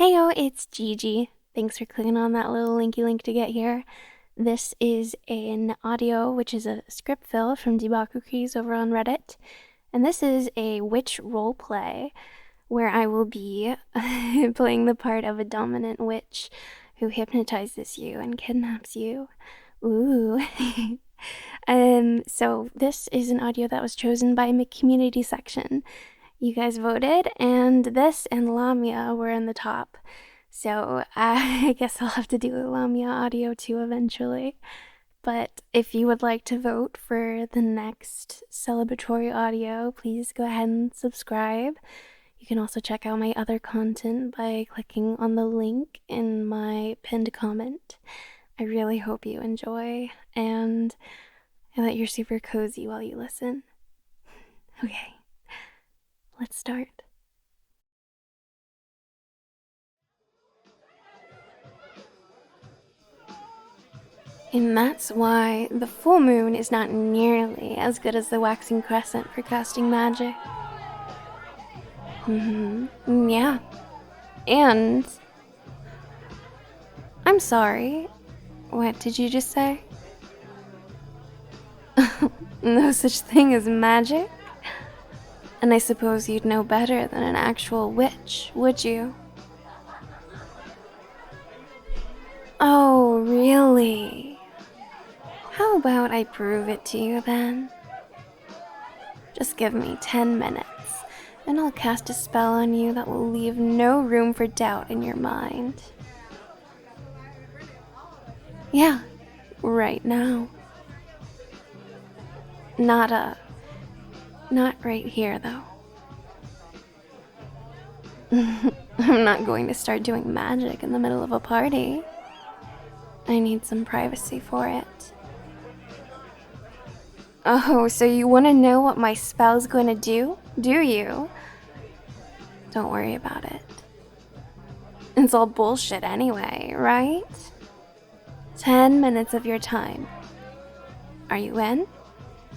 Heyo, it's Gigi. Thanks for clicking on that little linky link to get here. This is an audio, which is a script fill from Dibokucres over on Reddit. And this is a witch roleplay where I will be playing the part of a dominant witch who hypnotizes you and kidnaps you. Ooh. So this is an audio that was chosen by my community section. You guys voted, and this and Lamia were in the top. So I guess I'll have to do a Lamia audio too eventually. But if you would like to vote for the next celebratory audio, please go ahead and subscribe. You can also check out my other content by clicking on the link in my pinned comment. I really hope you enjoy, and that you're super cozy while you listen. Okay, let's start. And that's why the full moon is not nearly as good as the waxing crescent for casting magic. Yeah. And I'm sorry. What did you just say? No such thing as magic? And I suppose you'd know better than an actual witch, would you? Oh, really? How about I prove it to you then? Just give me 10 minutes, and I'll cast a spell on you that will leave no room for doubt in your mind. Yeah, right now. Not right here, though. I'm not going to start doing magic in the middle of a party. I need some privacy for it. Oh, so you want to know what my spell's going to do you? Don't worry about it. It's all bullshit anyway, right? 10 minutes of your time. Are you in?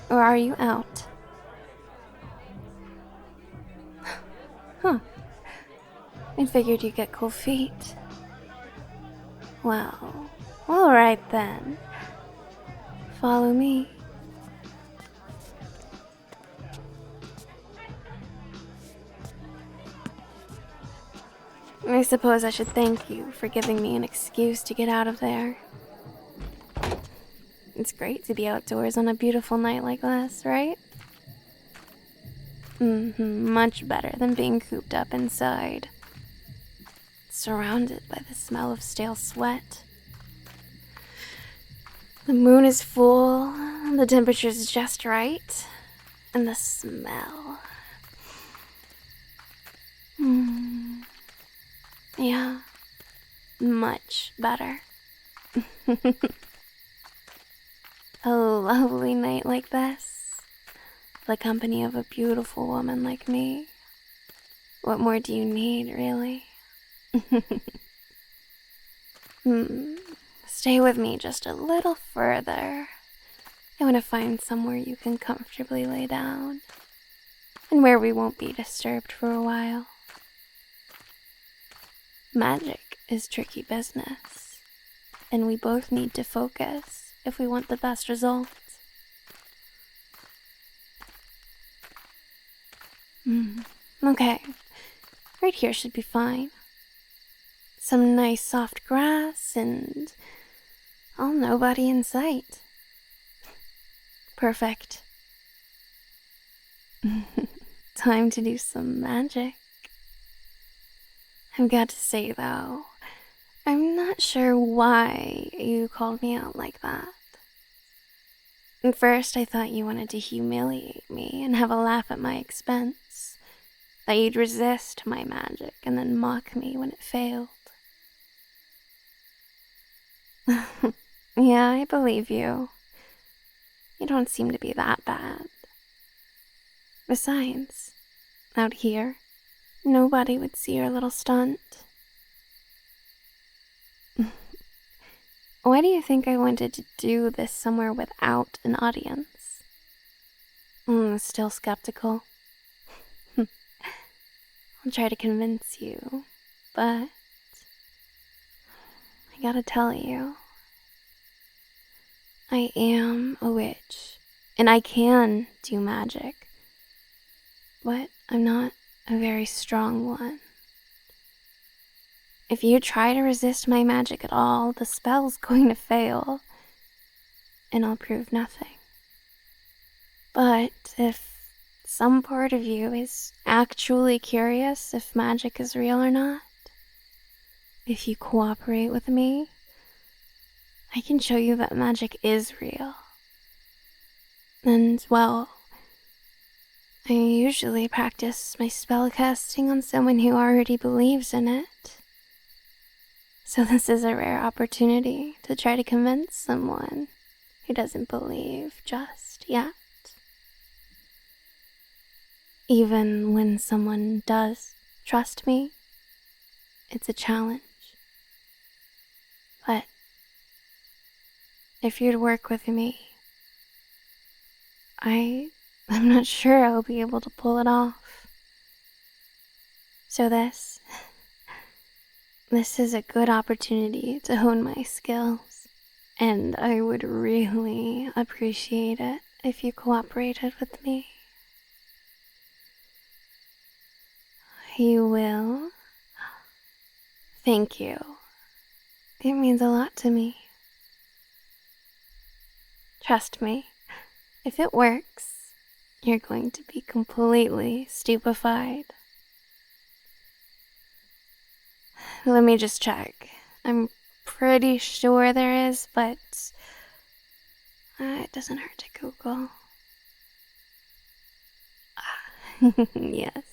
Or are you out? Huh. I figured you'd get cold feet. Well, alright then. Follow me. I suppose I should thank you for giving me an excuse to get out of there. It's great to be outdoors on a beautiful night like this, right? Much better than being cooped up inside. Surrounded by the smell of stale sweat. The moon is full, the temperature's just right, and the smell. Yeah, much better. A lovely night like this, the company of a beautiful woman like me. What more do you need, really? Stay with me just a little further. I want to find somewhere you can comfortably lay down, and where we won't be disturbed for a while. Magic is tricky business, and we both need to focus if we want the best results. Okay, right here should be fine. Some nice soft grass and nobody in sight. Perfect. Time to do some magic. I've got to say though, I'm not sure why you called me out like that. At first I thought you wanted to humiliate me and have a laugh at my expense. That you'd resist my magic and then mock me when it failed. Yeah, I believe you. You don't seem to be that bad. Besides, out here, nobody would see your little stunt. Why do you think I wanted to do this somewhere without an audience? Still skeptical? I'll try to convince you, but I gotta tell you, I am a witch, and I can do magic, but I'm not a very strong one. If you try to resist my magic at all, the spell's going to fail, and I'll prove nothing. But if some part of you is actually curious if magic is real or not, if you cooperate with me, I can show you that magic is real. And, well, I usually practice my spellcasting on someone who already believes in it. So this is a rare opportunity to try to convince someone who doesn't believe just yet. Even when someone does trust me, it's a challenge. But if you'd work with me, I'm not sure I'll be able to pull it off. So this is a good opportunity to hone my skills, and I would really appreciate it if you cooperated with me. You will? Thank you. It means a lot to me. Trust me, if it works, you're going to be completely stupefied. Let me just check. I'm pretty sure there is, but it doesn't hurt to Google. Yes,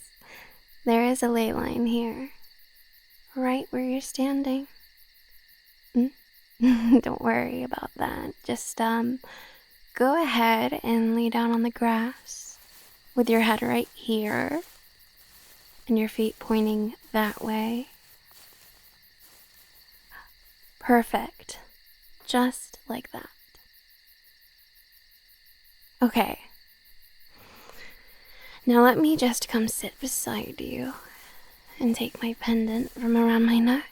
there is a ley line here, right where you're standing. Don't worry about that. Just, go ahead and lay down on the grass with your head right here and your feet pointing that way. Perfect. Just like that. Okay. Now let me just come sit beside you and take my pendant from around my neck.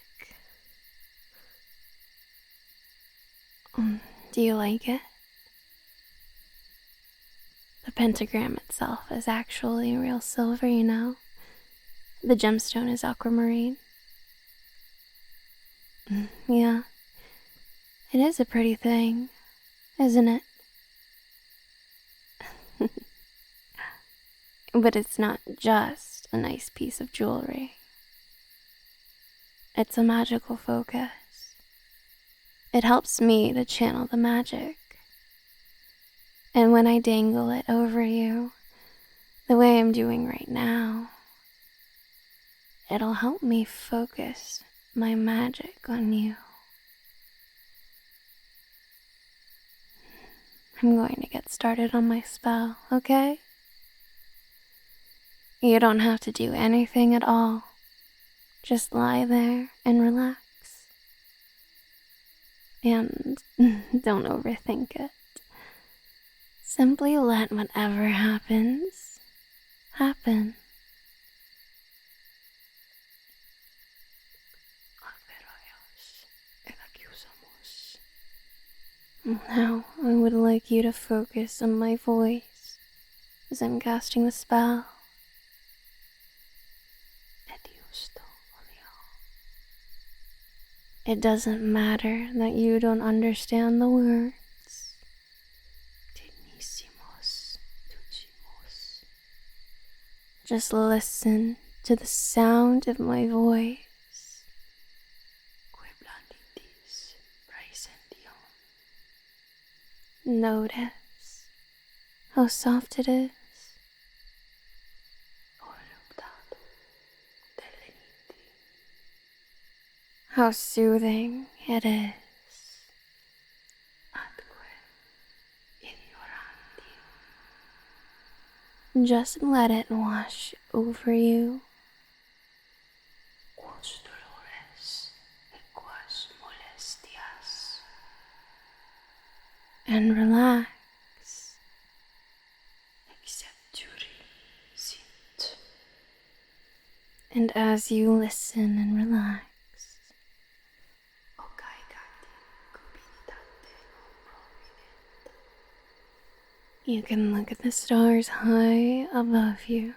Do you like it? The pentagram itself is actually real silver, you know. The gemstone is aquamarine. Yeah, it is a pretty thing, isn't it? But it's not just a nice piece of jewelry. It's a magical focus. It helps me to channel the magic. And when I dangle it over you, the way I'm doing right now, it'll help me focus my magic on you. I'm going to get started on my spell, okay? You don't have to do anything at all. Just lie there and relax. And don't overthink it. Simply let whatever happens, happen. Now, I would like you to focus on my voice as I'm casting the spell. It doesn't matter that you don't understand the words. Just listen to the sound of my voice. Notice how soft it is. How soothing it is. Just let it wash over you. And relax. And as you listen and relax, You can look at the stars high above you.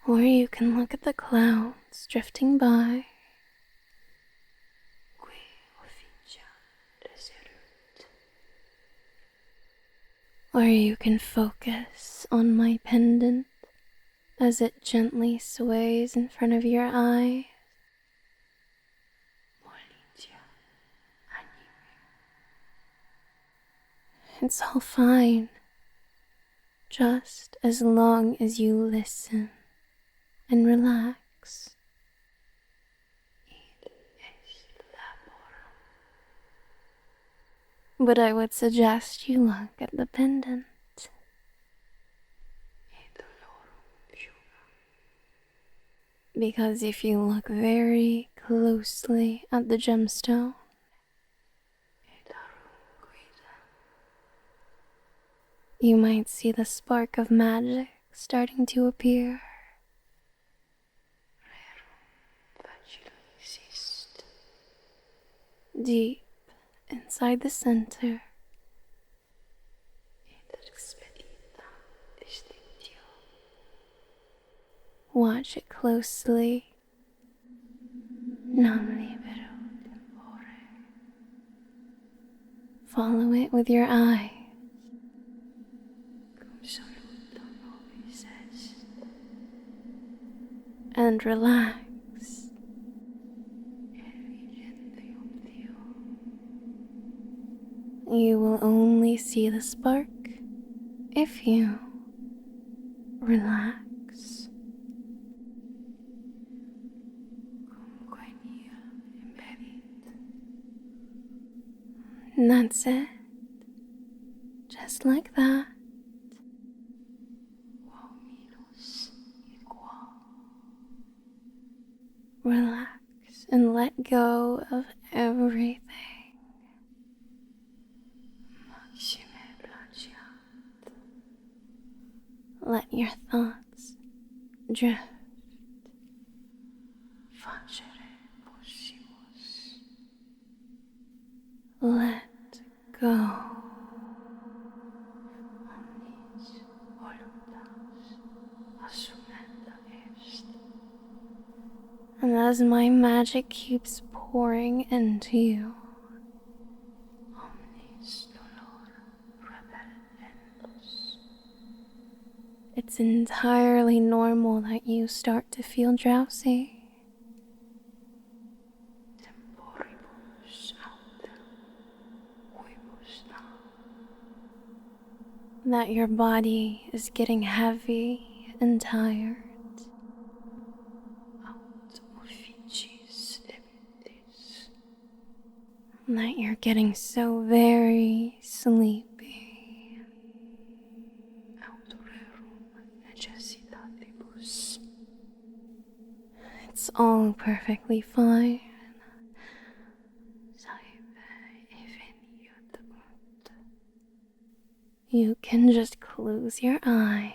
Or you can look at the clouds drifting by. Or you can focus on my pendant as it gently sways in front of your eyes. It's all fine, just as long as you listen and relax. But I would suggest you look at the pendant. Because if you look very closely at the gemstone, you might see the spark of magic starting to appear. Deep inside the center. Watch it closely. Follow it with your eye. And relax. You will only see the spark if you relax. And that's it. Just like that. Relax and let go of everything. Let your thoughts drift. Let go. And as my magic keeps pouring into you, it's entirely normal that you start to feel drowsy. That your body is getting heavy and tired. That you're getting so very sleepy. It's all perfectly fine. You can just close your eyes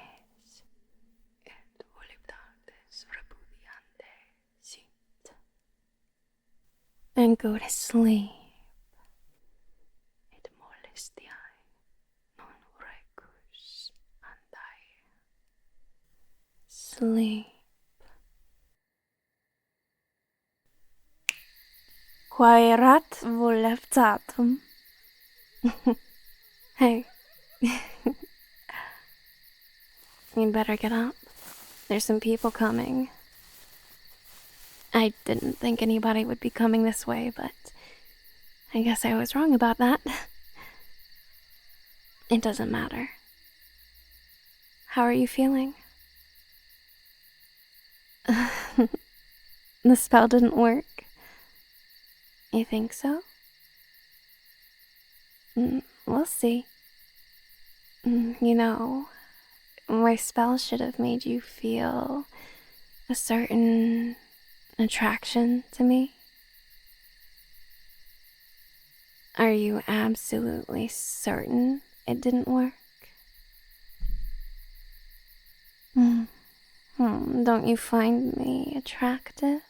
and go to sleep. Sleep. Quairat volevtatum. Hey. You'd better get up. There's some people coming. I didn't think anybody would be coming this way, but I guess I was wrong about that. It doesn't matter. How are you feeling? The spell didn't work. You think so? We'll see. You know, my spell should have made you feel a certain attraction to me. Are you absolutely certain it didn't work? Don't you find me attractive?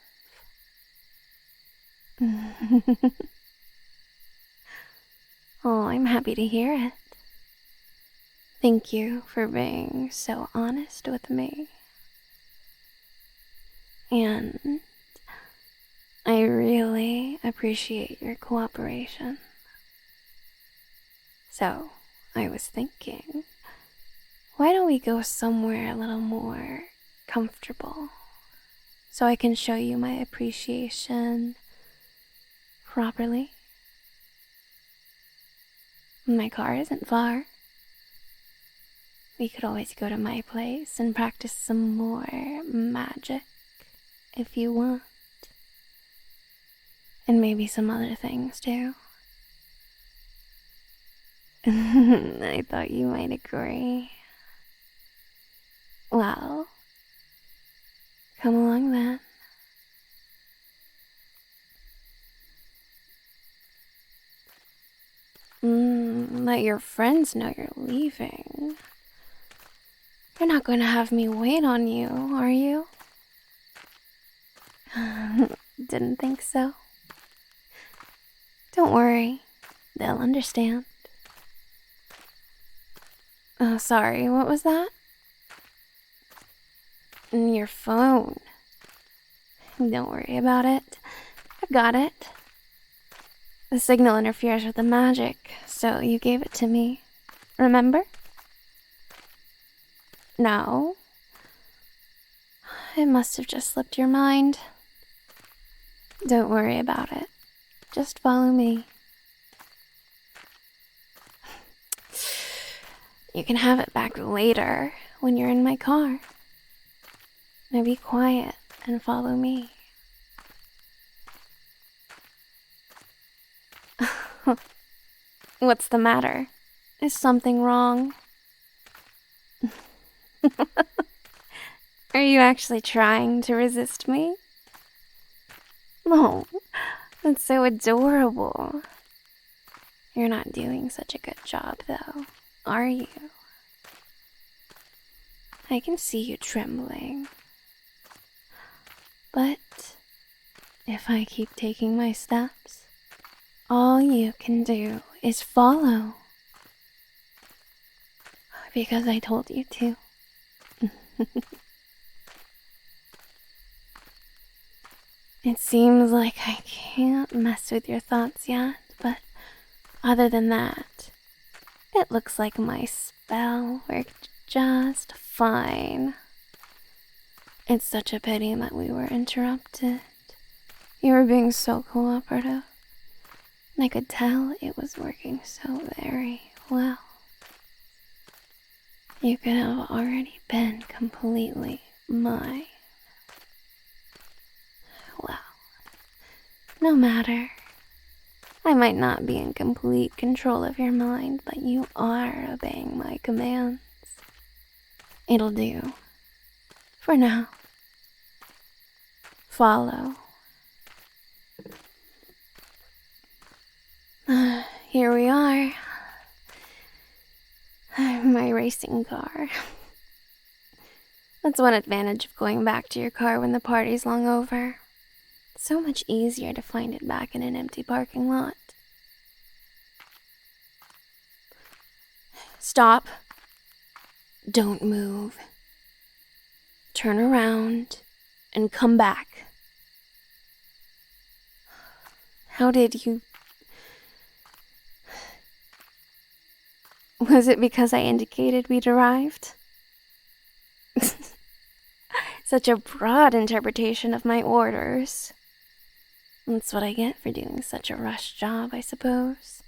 Oh, I'm happy to hear it. Thank you for being so honest with me. And I really appreciate your cooperation. So, I was thinking, why don't we go somewhere a little more comfortable so I can show you my appreciation properly? My car isn't far. We could always go to my place and practice some more magic if you want. And maybe some other things too. I thought you might agree. Well, come along then. Let your friends know you're leaving. You're not going to have me wait on you, are you? Didn't think so. Don't worry, they'll understand. Oh, sorry, what was that? Your phone. Don't worry about it. I've got it. The signal interferes with the magic, so you gave it to me. Remember? No. It must have just slipped your mind. Don't worry about it. Just follow me. You can have it back later when you're in my car. Now be quiet and follow me. What's the matter? Is something wrong? Are you actually trying to resist me? Oh, that's so adorable. You're not doing such a good job, though, are you? I can see you trembling. But if I keep taking my steps, all you can do is follow. Because I told you to. It seems like I can't mess with your thoughts yet, but other than that, it looks like my spell worked just fine. It's such a pity that we were interrupted. You were being so cooperative. I could tell it was working so very well. You could have already been completely mine. Well, no matter. I might not be in complete control of your mind, but you are obeying my commands. It'll do. For now. Follow. Here we are. My racing car. That's one advantage of going back to your car when the party's long over. So much easier to find it back in an empty parking lot. Stop. Don't move. Turn around and come back. How did you... Was it because I indicated we'd arrived? Such a broad interpretation of my orders. That's what I get for doing such a rushed job, I suppose.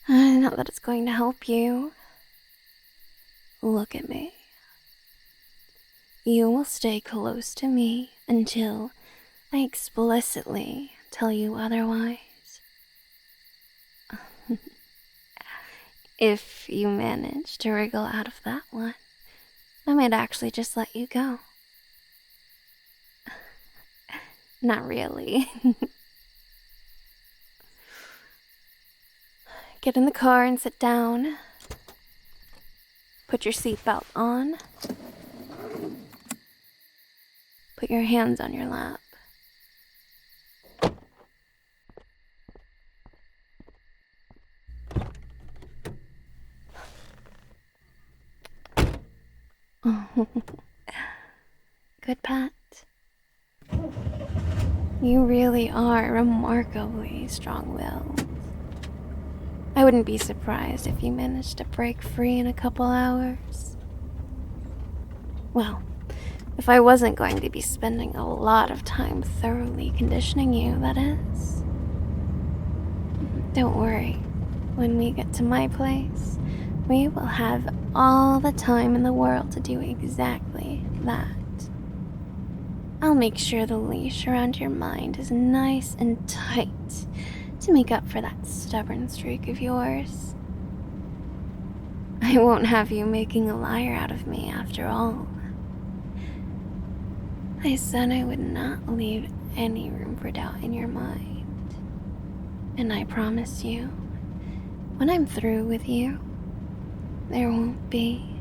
Not that it's going to help you. Look at me. You will stay close to me until I explicitly tell you otherwise. If you manage to wriggle out of that one, I might actually just let you go. Not really. Get in the car and sit down. Put your seatbelt on. Put your hands on your lap. Good Pat. You really are remarkably strong-willed. I wouldn't be surprised if you managed to break free in a couple hours. Well, if I wasn't going to be spending a lot of time thoroughly conditioning you, that is. Don't worry. When we get to my place, we will have all the time in the world to do exactly that. I'll make sure the leash around your mind is nice and tight to make up for that stubborn streak of yours. I won't have you making a liar out of me after all. I said I would not leave any room for doubt in your mind. And I promise you, when I'm through with you, there won't be.